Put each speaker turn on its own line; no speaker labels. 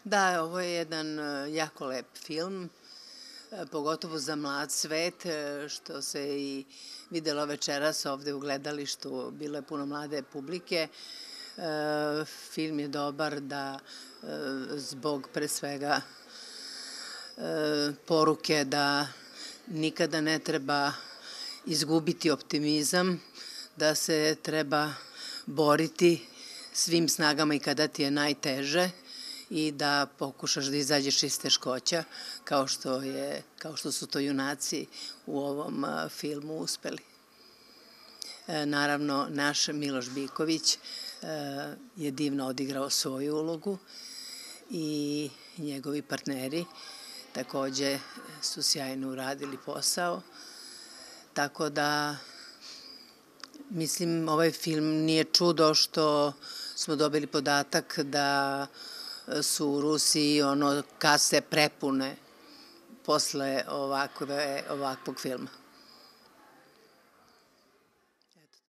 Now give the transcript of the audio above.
Da, ovo je jedan jako lep film, pogotovo za mlad svet, što se i videlo večeras ovde u gledalištu, bilo je puno mlade publike. Film je dobar da zbog pre svega poruke da nikada ne treba izgubiti optimizam, da se treba boriti svim snagama i kada ti je najteže i da pokušaš da izađeš iz teškoća, kao što su to junaci u ovom filmu uspeli. Naravno, naš Miloš Biković je divno odigrao svoju ulogu i njegovi partneri takođe su sjajno uradili posao, tako da mislim ovaj film nije čudo što smo dobili podatak da su u Rusiji kase prepune posle ovakvog filma.